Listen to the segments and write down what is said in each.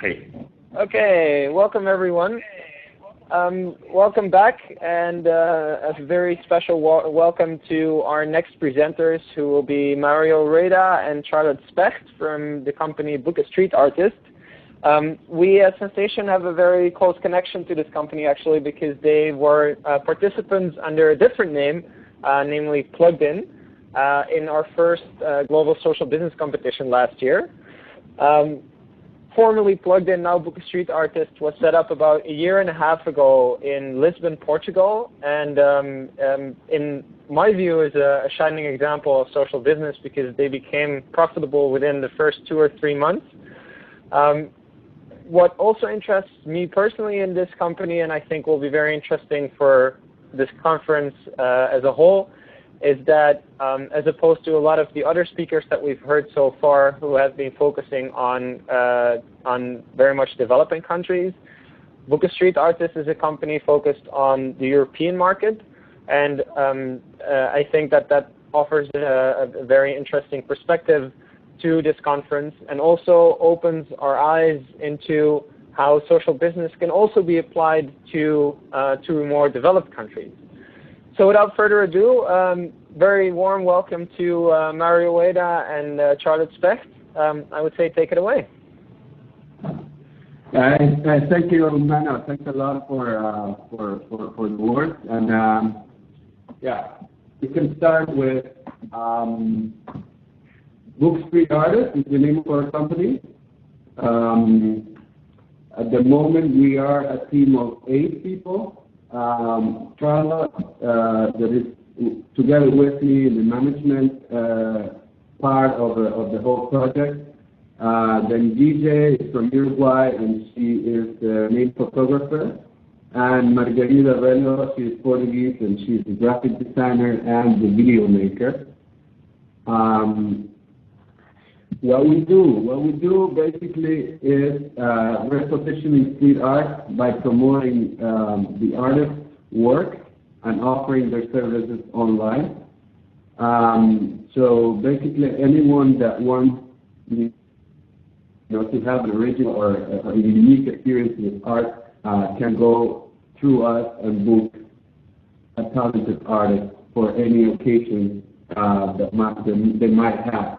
Okay. Okay, welcome everyone. Welcome back, and a very special welcome to our next presenters, who will be Mario Rueda and Charlotte Specht from the company Book a Street Artist. We at Sensation have a very close connection to this company, actually, because they were participants under a different name, namely Plugged In our first global social business competition last year. Formerly Plugged In, now Book a Street Artist, was set up about a year and a half ago in Lisbon, Portugal, and in my view is a shining example of social business because they became profitable within the first 2 or 3 months. What also interests me personally in this company, and I think will be very interesting for this conference as a whole, is that as opposed to a lot of the other speakers that we've heard so far who have been focusing on very much developing countries, Book a Street Artist is a company focused on the European market, and I think that offers a very interesting perspective to this conference, and also opens our eyes into how social business can also be applied to more developed countries. So without further ado, very warm welcome to Mario Rueda and Charlotte Specht. I would say take it away. Thank you, Mano. Thanks a lot for the words. And yeah, we can start with Book Street Artist is the name of our company. At the moment, we are a team of 8 people. Charlotte, that is together with me in the management part of the whole project. Then DJ is from Uruguay, and she is the main photographer. And Margarida Reno, she is Portuguese, and she's the graphic designer and the video maker. What we do basically is we're positioning street art by promoting the artist's work and offering their services online. So basically, anyone that wants to have an original or a unique experience with art can go through us and book a talented artist for any occasion that they might have.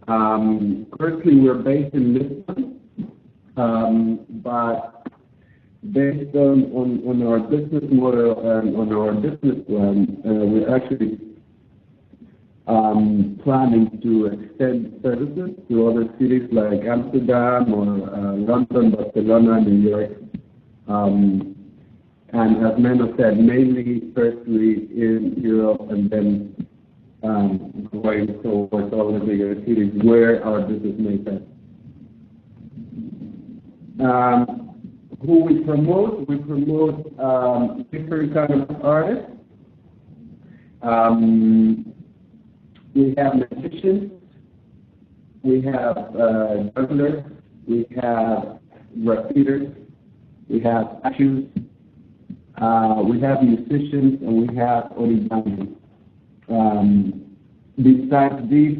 Currently, we're based in Lisbon, but based on our business model and on our business plan, we're actually planning to extend services to other cities like Amsterdam or London, Barcelona, New York. And as Mano said, mainly firstly in Europe and then going towards all the bigger cities where our business makes sense. Who we promote different kinds of artists. We have musicians, we have jugglers, we have graffiters, we have actors, we have musicians, and we have origami. Besides these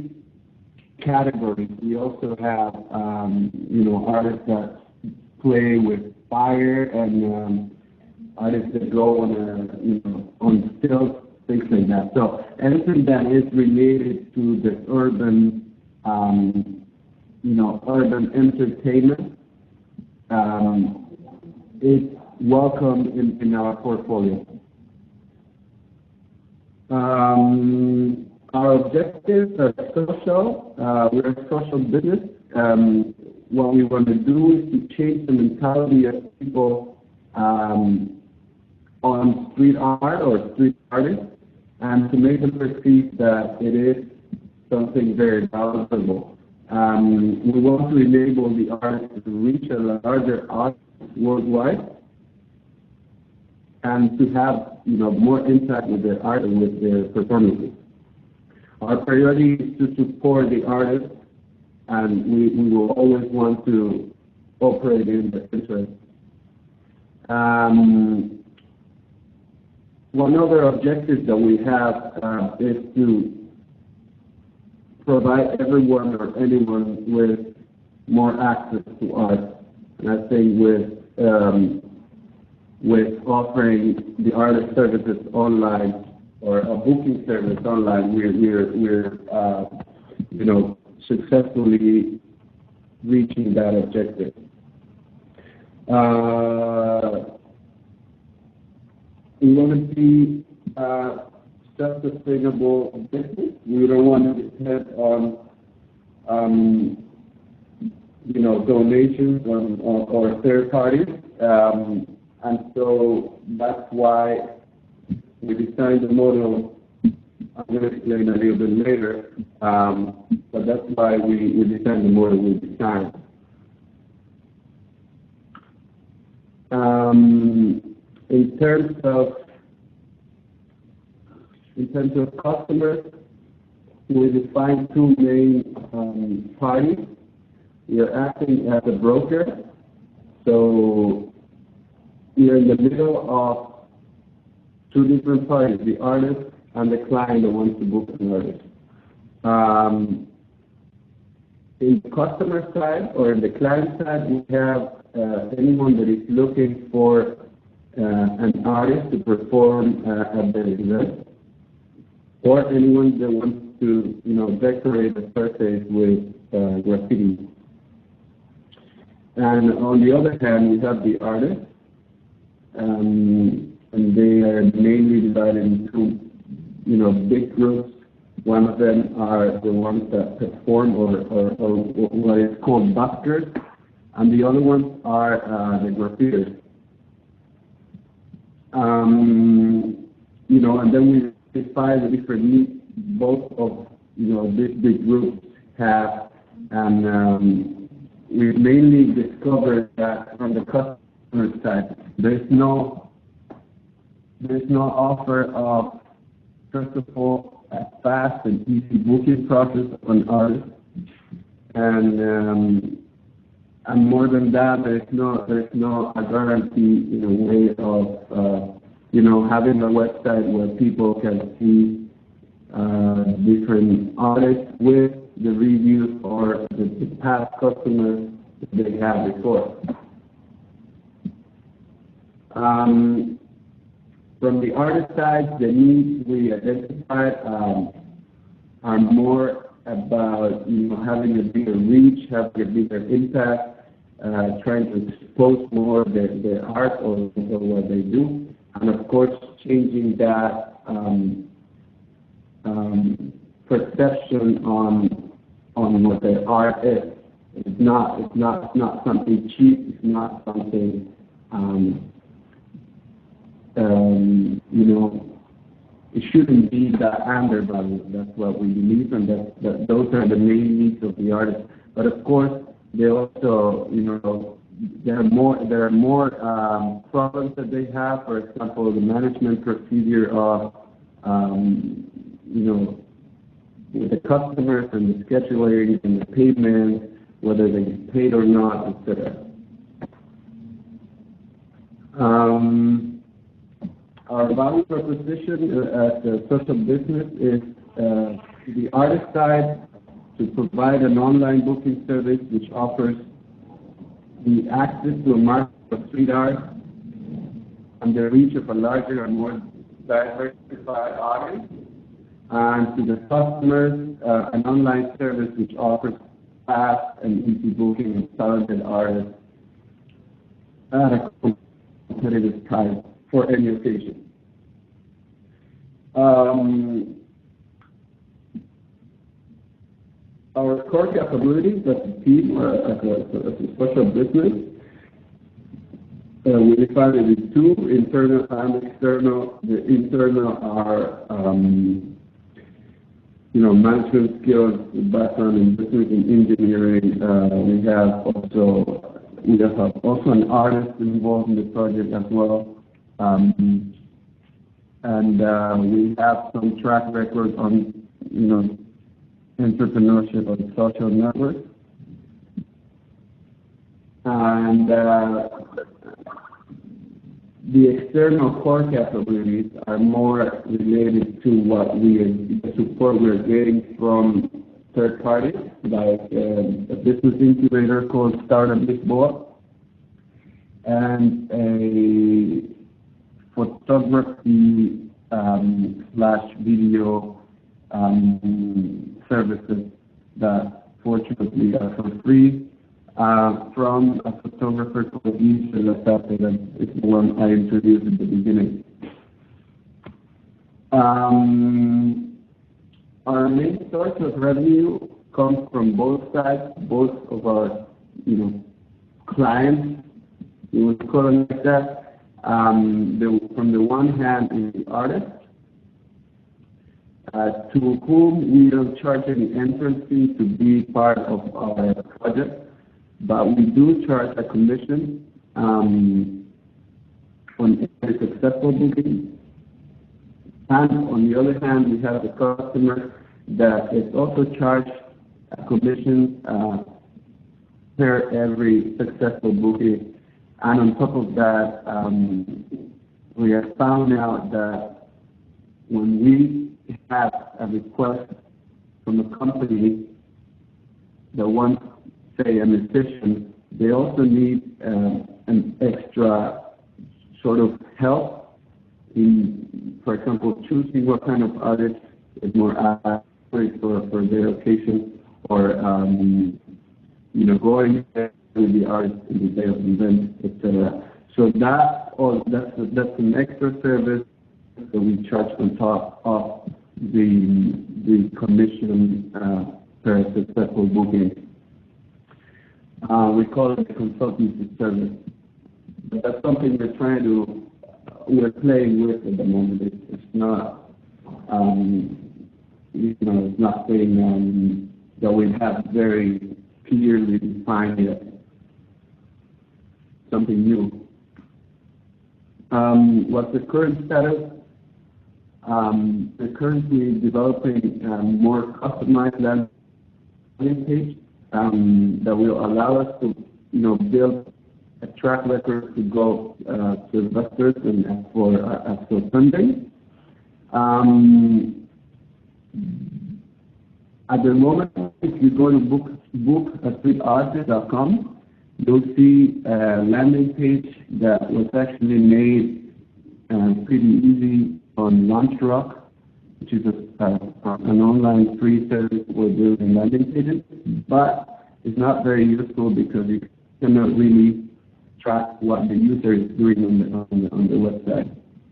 categories, we also have artists that play with fire and artists that go on stilts, things like that. So anything that is related to the urban urban entertainment is welcome in our portfolio. Our objectives are social. We're a social business. What we want to do is to change the mentality of people on street art or street artists, and to make them perceive that it is something very valuable. We want to enable the artists to reach a larger audience worldwide, and to have more impact with their art and with their performances. Our priority is to support the artists, and we will always want to operate in their interest. One other objective that we have is to provide everyone or anyone with more access to art. And I think with offering the artist services online or a booking service online, we're successfully reaching that objective. We want to be self-sustainable business. We don't want to depend on donations or third parties, and so that's why we designed the model. I'm going to explain a little bit later, but that's why we designed the model we designed. In terms of customers, we define two main parties. We are acting as a broker, so we are in the middle of two different parties: the artist and the client that wants to book an artist. In the customer side or in the client side, we have anyone that is looking for an artist to perform at their event, or anyone that wants to, decorate a surface with graffiti. And on the other hand, we have the artists, and they are mainly divided into, big groups. One of them are the ones that perform or what is called buskers, and the other ones are the graffitiers. And then we define the different needs both of these big groups have, and we mainly discovered that from the customer side, there's no offer of, first of all, a fast and easy booking process on artists, and more than that, there's no a guarantee in a way of having a website where people can see different artists with the reviews or the past customers that they had before. From the artist side, the needs we identified are more about having a bigger reach, having a bigger impact, trying to expose more their art or what they do, and of course changing that perception on what their art is. It's not something cheap. It's not something it shouldn't be that undervalued. That's what we believe, and that those are the main needs of the artist. But of course, they also, there are more problems that they have. For example, the management procedure of, with the customers and the scheduling and the payment, whether they get paid or not, etc. Our value proposition as a social business is to the artist side to provide an online booking service which offers the access to a market of street art and the reach of a larger and more diversified audience, and to the customers an online service which offers fast and easy booking of talented artists at a competitive price for any occasion. Our core capabilities as a team, as a social business, we define it in two, internal and external. The internal are management skills, background in business and engineering. We have also an artist involved in the project as well. And we have some track record on, entrepreneurship on social networks. And the external core capabilities are more related to the support we're getting from third parties, like a business incubator called Startup Lisboa, and a photography slash video services that fortunately are for free from a photographer called that is the one I introduced at the beginning. Our main source of revenue comes from both sides, both of our clients, you would call it like that. From the one hand is the artist, to whom we don't charge any entrance fee to be part of our project, but we do charge a commission on every successful booking. And on the other hand, we have the customer that is also charged a commission per every successful booking. And on top of that, we have found out that when we have a request from a company that wants, say, a musician, they also need an extra sort of help in, for example, choosing what kind of artist is more appropriate for their occasion, or going with the artist in the day of the event, etc. So that's an extra service that we charge on top of the commission per successful booking. We call it a consultancy service. But that's something we're playing with at the moment. It's not, it's nothing that we have very clearly defined yet. Something new. What's the current status? We're currently developing a more customized landing page that will allow us to, build a track record to go to investors and for funding. At the moment, if you go to book@streetartist.com, you'll see a landing page that was actually made pretty easy on LaunchRock, which is an online free service for building landing pages, but it's not very useful because you cannot really track what the user is doing on the website,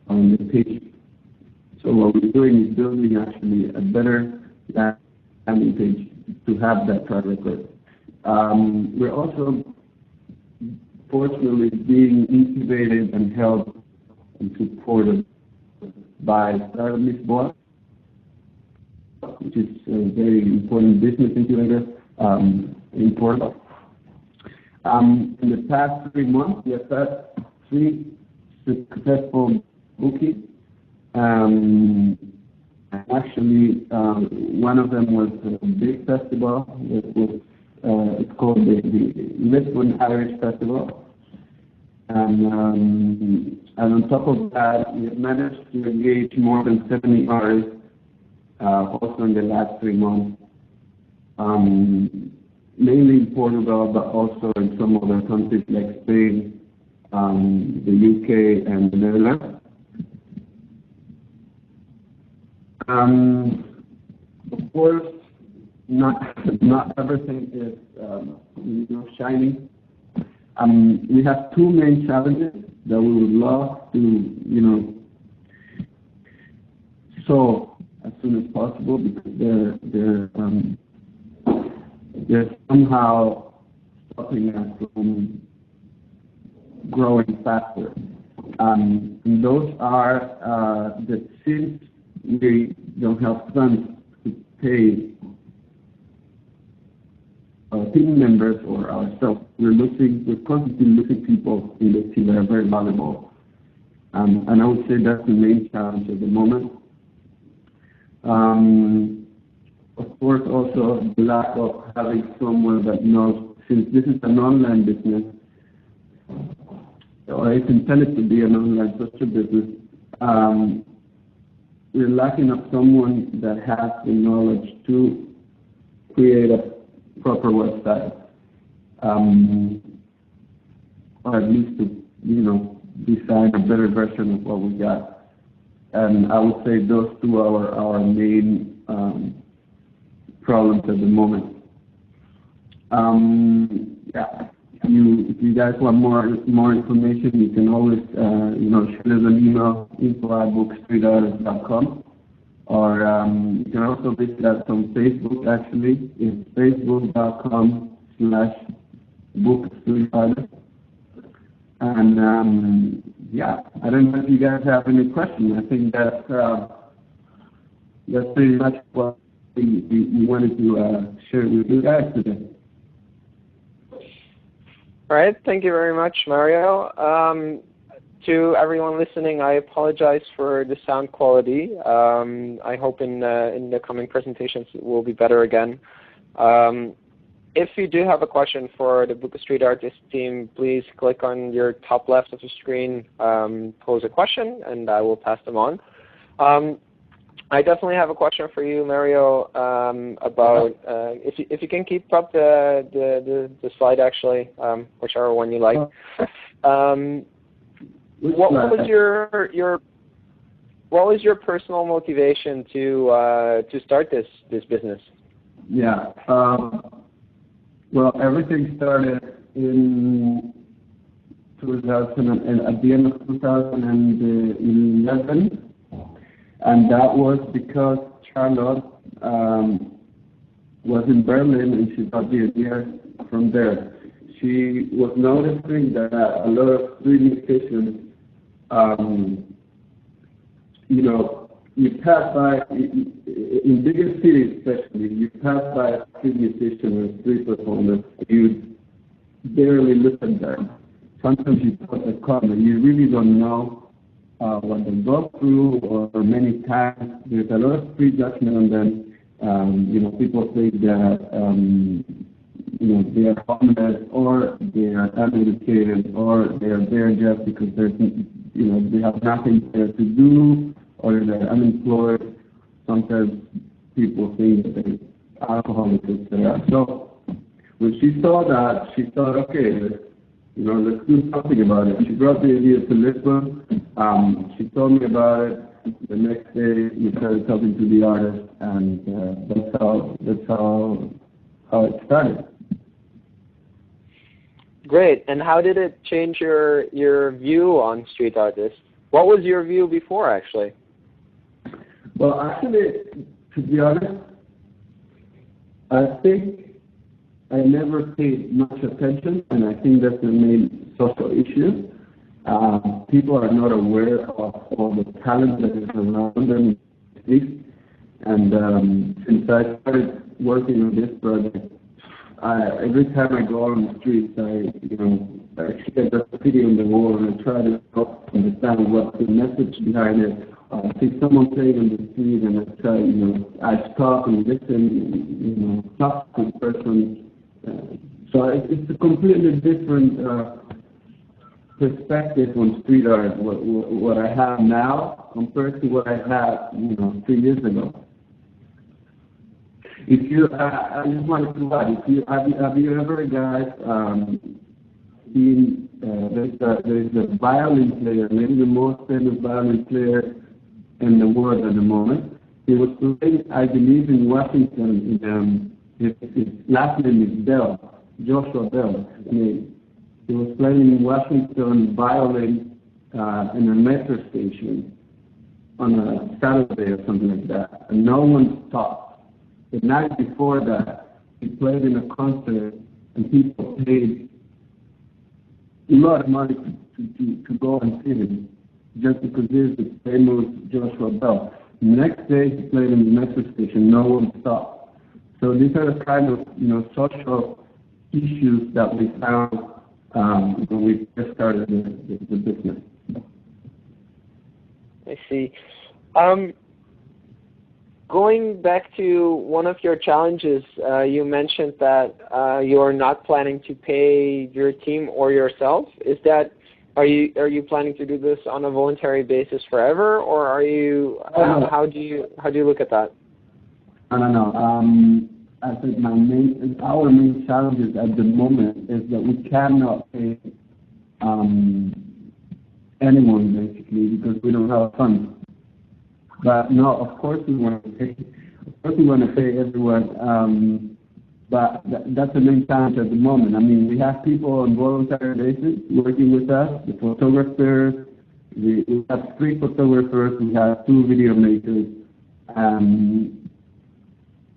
on the page. So what we're doing is building actually a better landing page to have that track record. We're also fortunately being incubated and helped and supported by Startup Lisboa, which is a very important business incubator in Portugal. In the past 3 months, we have had 3 successful bookings. Actually, one of them was a big festival. It's called the Lisbon Irish Festival. And on top of that, we have managed to engage more than 70 artists also in the last 3 months. Mainly in Portugal, but also in some other countries like Spain, the UK, and the Netherlands. Of course, not everything is shiny. We have 2 main challenges that we would love to solve as soon as possible, because they're somehow stopping us from growing faster. And those are that since we don't have funds to pay our team members or ourselves, we're constantly losing people in the team that are very valuable. And I would say that's the main challenge at the moment. Of course, also the lack of having someone that knows, since this is an online business, or it's intended to be an online social business, we're lacking of someone that has the knowledge to create a proper website, or at least to design a better version of what we got. And I would say those two are our main problems at the moment. Yeah. If you guys want more information, you can always shoot us an email, info@bookstreetartist.com, or you can also visit us on Facebook. Actually, it's facebook.com/bookstreetartist. And yeah, I don't know if you guys have any questions. I think that's pretty much what we wanted to share with you guys today. All right, thank you very much, Mario. To everyone listening, I apologize for the sound quality. I hope in the coming presentations it will be better again. If you do have a question for the Book Street Artist team, please click on your top left of the screen, pose a question, and I will pass them on. I definitely have a question for you, Mario, about if you can keep up the slide, actually, whichever one you like. What was your personal motivation to start this business? Yeah. Well, everything started in 2000 and at the end of 2011. And that was because Charlotte was in Berlin and she got the idea from there. She was noticing that a lot of street musicians, you pass by, in bigger cities especially, you pass by a street musician or a street performer, you barely look at them. Sometimes you put a comment, you really don't know what they go through, or many times there's a lot of prejudgment on them. People think that they are homeless, or they are uneducated, or they are there just because they have nothing there to do, or they're unemployed. Sometimes people think that they're alcoholics, etc. So when she saw that, she thought, okay, let's do something about it. She brought the idea to Lisbon. She told me about it. The next day, we started talking to the artist, and that's how it started. Great. And how did it change your view on street artists? What was your view before, actually? Well, actually, to be honest, I think I never paid much attention, and I think that's the main social issue. People are not aware of all the talent that is around them. And since I started working on this project, every time I go on the streets, I see a graffiti on the wall, and I try to understand what's the message behind it. I see someone playing on the street, and I stop and listen, talk to the person. So it's a completely different perspective on street art, what I have now compared to what I had, 3 years ago. I just wanted to add, have you ever guys seen, there's a violin player, maybe the most famous violin player in the world at the moment. He was playing, I believe, in Washington. His last name is Bell, Joshua Bell. He was playing in Washington violin in a metro station on a Saturday or something like that, and no one stopped. The night before that, he played in a concert, and people paid a lot of money to go and see him, just because he's the famous Joshua Bell. The next day, he played in the metro station, no one stopped. So these are the kind of social issues that we found when we just started the business. I see. Going back to one of your challenges, you mentioned that you are not planning to pay your team or yourself. Are you planning to do this on a voluntary basis forever, or are you? How do you look at that? No. I think our main challenges at the moment is that we cannot pay anyone basically because we don't have funds. But no, of course we want to pay. Of course we want to pay everyone. But that's the main challenge at the moment. I mean, we have people on voluntary basis working with us, the photographers. We have 3 photographers. We have 2 video makers. And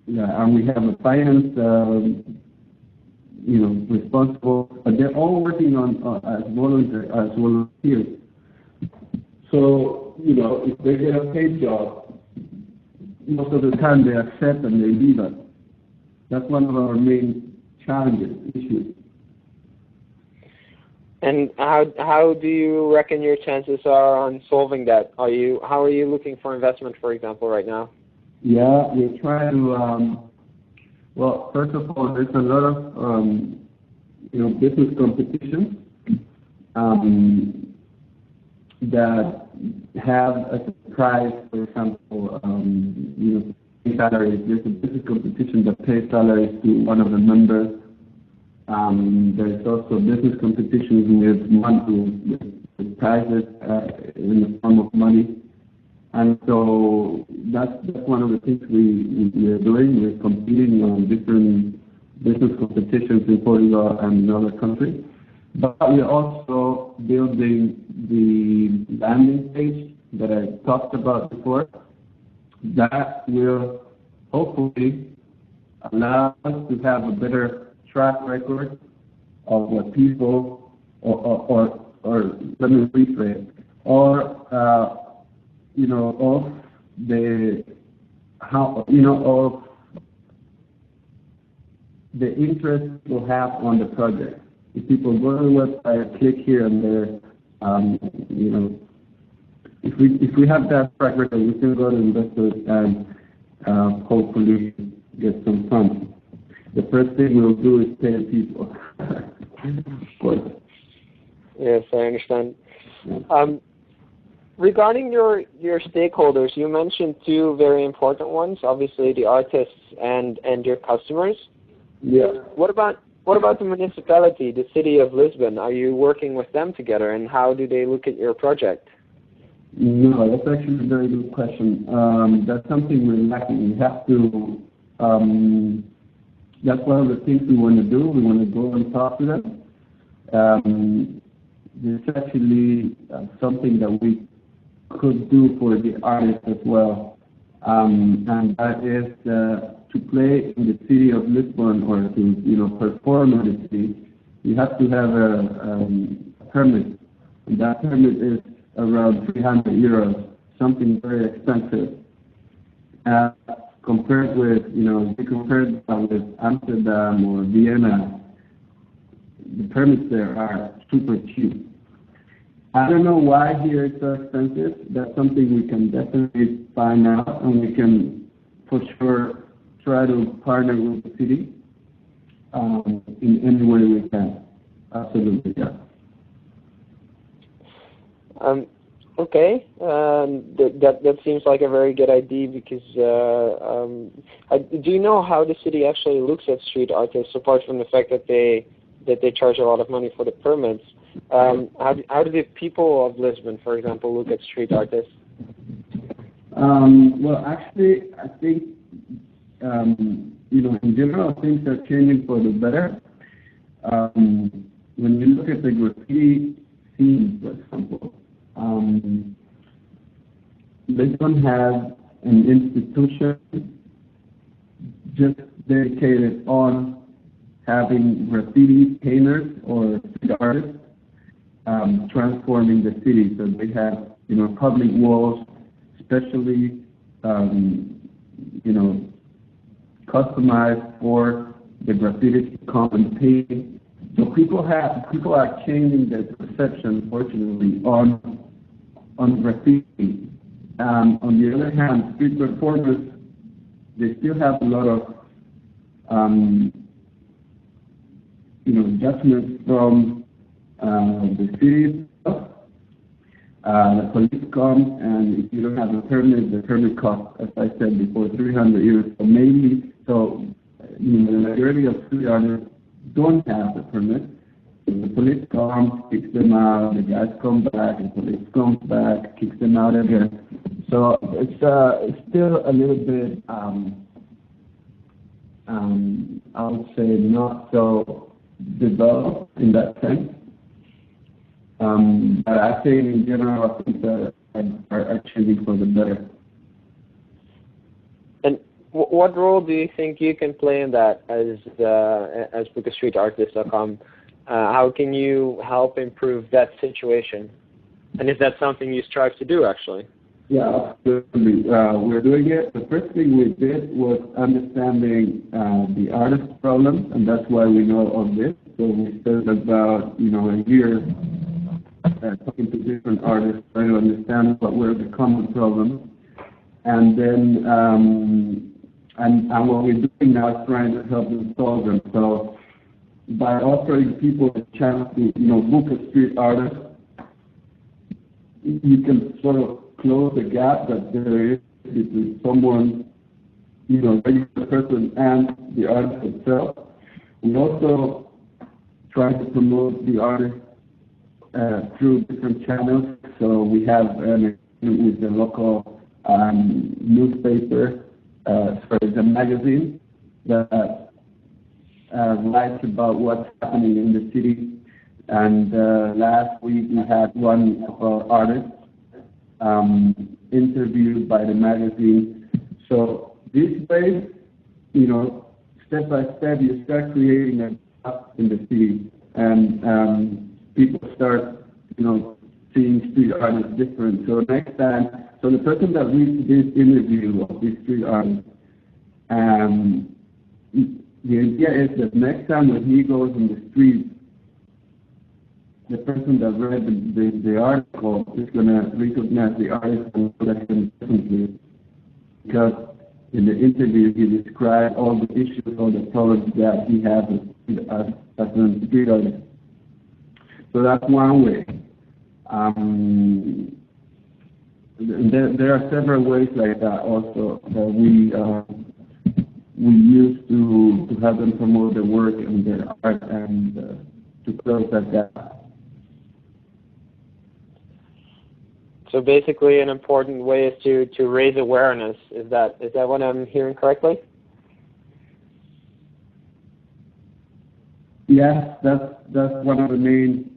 we have a finance, responsible. But they're all working on as volunteers. So, if they get a paid job, most of the time they accept and they leave us. That's one of our main challenges, issues. And how do you reckon your chances are on solving that? How are you looking for investment, for example, right now? Yeah, we're trying to. Well, first of all, there's a lot of business competitions that have as a prize, for example, salaries. There's a business competition that pays salaries to one of the members. There's also business competitions with money, with prizes in the form of money. And so that's one of the things we are doing. We're competing on different business competitions in Portugal and in other countries. But we're also building the landing page that I talked about before. That will hopefully allow us to have a better track record of what people, or let me rephrase, of the interest we'll have on the project. If people go to the website, click here and there, if we have that track record, we can go to investors and hopefully get some funds. The first thing we'll do is pay people. Of course. Yes, I understand. Regarding your stakeholders, you mentioned 2 very important ones. Obviously, the artists and your customers. Yeah. What about the municipality, the city of Lisbon? Are you working with them together, and how do they look at your project? No, that's actually a very good question. That's something we're lacking. We have to. That's one of the things we want to do. We want to go and talk to them. There's actually something that we could do for the artists as well, and that is to play in the city of Lisbon or to perform in the city. You have to have a permit, and that permit is around 300 euros, something very expensive. Compared with, if you compare that with Amsterdam or Vienna, the permits there are super cheap. I don't know why here it's so expensive. That's something we can definitely find out, and we can, for sure, try to partner with the city in any way we can. Absolutely, yeah. Okay, that seems like a very good idea because do you know how the city actually looks at street artists, apart from the fact that they charge a lot of money for the permits? How do the people of Lisbon, for example, look at street artists? Well, actually, I think in general things are changing for the better. When you look at the graffiti scene, for example. Lisbon has an institution just dedicated on having graffiti painters or street artists transforming the city. So they have, public walls, especially, customized for the graffiti to come and paint. So people are changing their perception, fortunately, on graffiti. On the other hand, street performers, they still have a lot of judgments from the city itself. The police come, and if you don't have a permit, the permit costs, as I said before, 300 euros. So the majority of street artists don't have the permit, The police comes, kicks them out, the guys come back, the police comes back, kicks them out again. So it's still a little bit, I would say, not so developed in that sense. But I think in general, things are changing for the better. And what role do you think you can play in that as bookastreetartist.com? How can you help improve that situation? And is that something you strive to do, actually? Yeah, absolutely. We're doing it. The first thing we did was understanding the artist's problems, and that's why we know of this. So we spent about a year talking to different artists, trying to understand what were the common problems, and then and what we're doing now is trying to help them solve them. So by offering people a chance to book a street artist, you can sort of close the gap that there is between someone, regular person and the artist itself. We also try to promote the artist through different channels. So we have an agreement with the local newspaper, the magazine that writes about what's happening in the city. And last week we had one of our artists interviewed by the magazine. So this way, step by step, you start creating a gap in the city, and people start, seeing street artists different. So next time, the person that reads this interview of this street artist, the idea is that next time when he goes in the street, the person that read the article is going to recognize the artist and look at him differently. Because in the interview, he described all the issues, all the problems that he has as a street artist. So that's one way. And there are several ways like that also that we use to have them promote their work and their art and to close that gap. So basically, an important way is to raise awareness. Is that what I'm hearing correctly? Yes, that's one of the main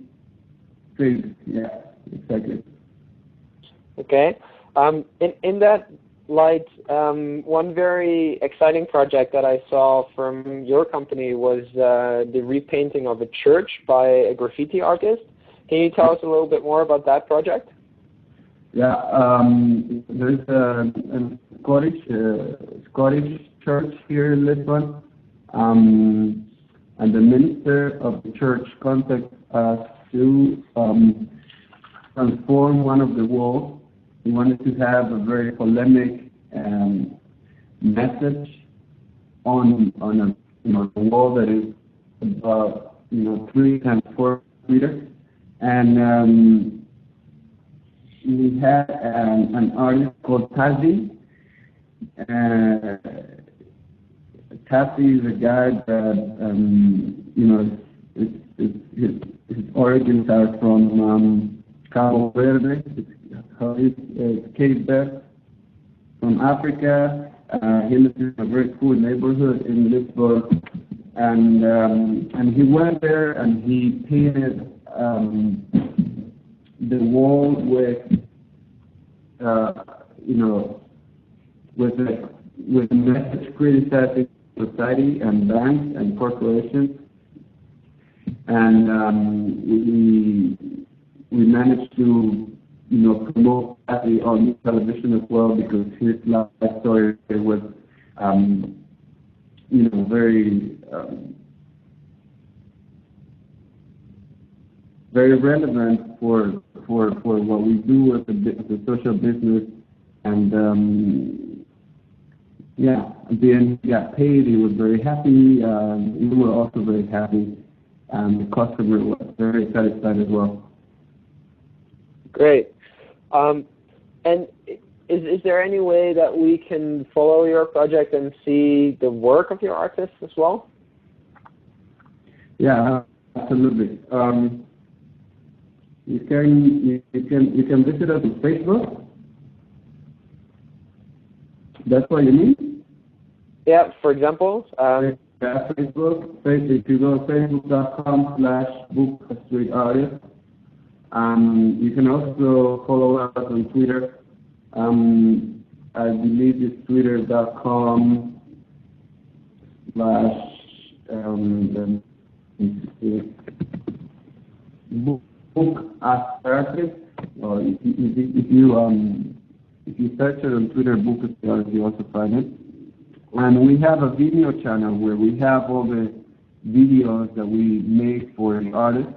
things. Yeah, exactly. Okay. In that light, one very exciting project that I saw from your company was the repainting of a church by a graffiti artist. Can you tell us a little bit more about that project? Yeah, there's a Scottish church here in Lisbon, and the minister of the church contacted us to transform one of the walls. He wanted to have a very polemic message on a wall that is about 3 times 4 meters, and we had an artist called Tazi. Tazi is a guy that his origins are from Cabo Verde. It's Cape Verde from Africa. He lives in a very cool neighborhood in Lisbon, and he went there and he painted the wall with with a message criticizing society and banks and corporations, and we managed to promote that on television as well, because his life story was very very relevant for what we do as a social business, and at the end he got paid. He was very happy. We were also very happy, and the customer was very satisfied as well. Great. And is there any way that we can follow your project and see the work of your artists as well? Yeah, Absolutely. You can visit us on Facebook. That's what you mean? Yeah, for example. Facebook. If you go to facebook.com/bookastreetartist. You can also follow us on Twitter. I believe it's twitter.com/ bookastartist. Or if you search it on Twitter, bookastartist, you also find it. And we have a video channel where we have all the videos that we make for the artists.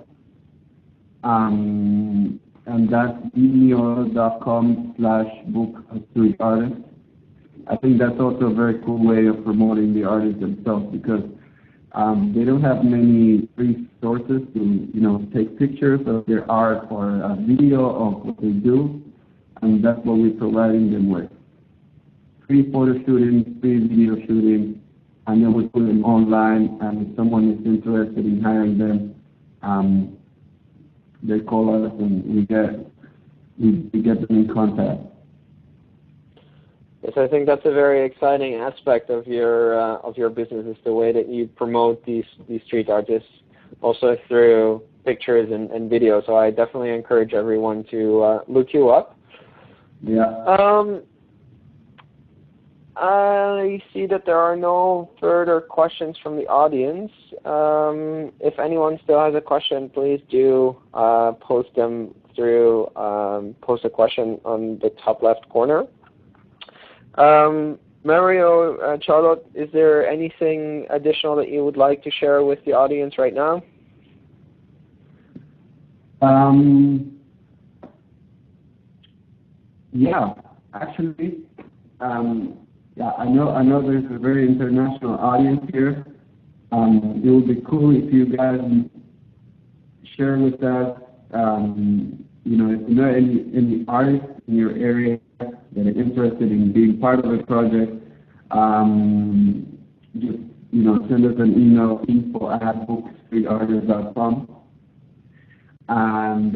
And that's vimeo.com/bookastreetartist. I think that's also a very cool way of promoting the artists themselves, because they don't have many free sources to take pictures of their art or a video of what they do, and that's what we're providing them with. Free photo shooting, free video shooting, and then we put them online, and if someone is interested in hiring them, they call us and we get them in contact. Yes, I think that's a very exciting aspect of your business, is the way that you promote these street artists, also through pictures and video. So I definitely encourage everyone to look you up. Yeah. I see that there are no further questions from the audience. If anyone still has a question, please do post a question on the top left corner. Mario, Charlotte, is there anything additional that you would like to share with the audience right now? Yeah, actually, I know there's a very international audience here. It would be cool if you guys share with us, if you know any artists in your area that are interested in being part of the project. Just send us an email, info@bookastreetartist.com, and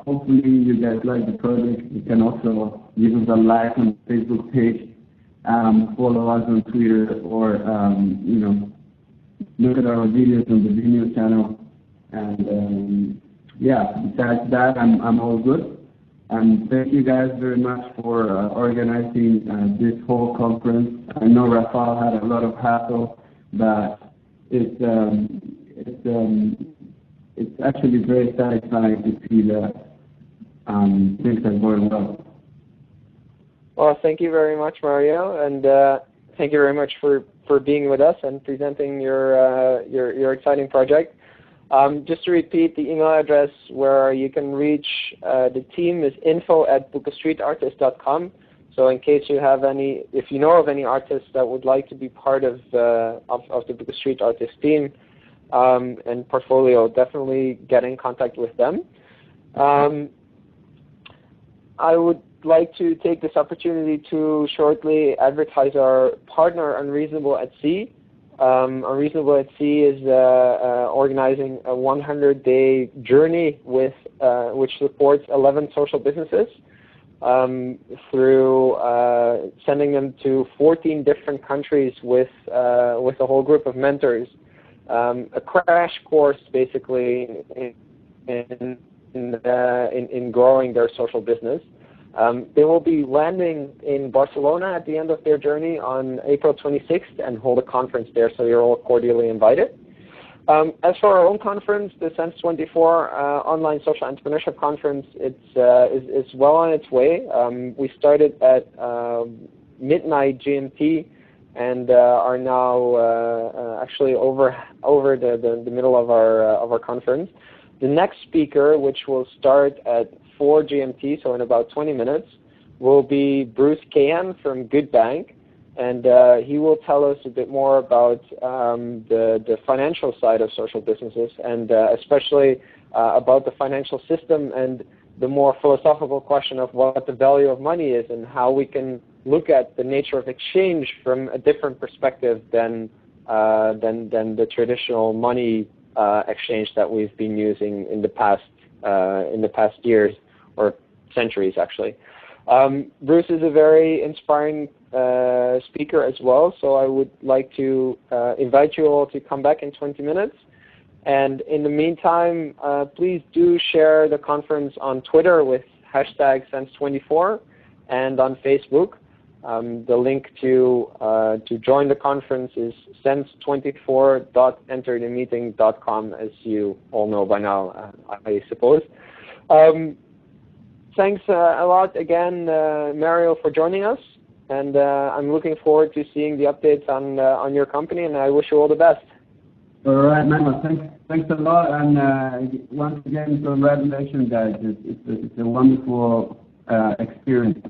hopefully you guys like the project. You can also give us a like on the Facebook page, follow us on Twitter, or look at our videos on the Vimeo channel. And besides that, I'm all good. And thank you guys very much for organizing this whole conference. I know Rafael had a lot of hassle, but it's actually very satisfying to see that things are going well. Well, thank you very much, Mario, and thank you very much for being with us and presenting your exciting project. Just to repeat, the email address where you can reach the team is info@bookastreetartist.com. So in case if you know of any artists that would like to be part of the Book a Street Artist team and portfolio, definitely get in contact with them. I would like to take this opportunity to shortly advertise our partner, Unreasonable at Sea. Unreasonable at Sea is organizing a 100-day journey which supports 11 social businesses through sending them to 14 different countries with a whole group of mentors. A crash course, basically, in growing their social business. They will be landing in Barcelona at the end of their journey on April 26th and hold a conference there, so you're all cordially invited. As for our own conference, the SENS24 Online Social Entrepreneurship Conference, it's well on its way. We started at midnight GMT and are now actually over the middle of our conference. The next speaker, which will start at 4 GMT, so in about 20 minutes, will be Bruce Kahan from Good Bank, and he will tell us a bit more about the financial side of social businesses, and especially about the financial system and the more philosophical question of what the value of money is and how we can look at the nature of exchange from a different perspective than than the traditional money exchange that we've been using in the past years or centuries, actually. Bruce is a very inspiring speaker as well, so I would like to invite you all to come back in 20 minutes. And in the meantime, please do share the conference on Twitter with hashtag SENS24 and on Facebook. The link to join the conference is sens24.enterthemeeting.com, as you all know by now, I suppose. Thanks a lot again, Mario, for joining us, and I'm looking forward to seeing the updates on your company, and I wish you all the best. All right, Memo. Thanks a lot, and once again, congratulations, guys. It's a wonderful experience.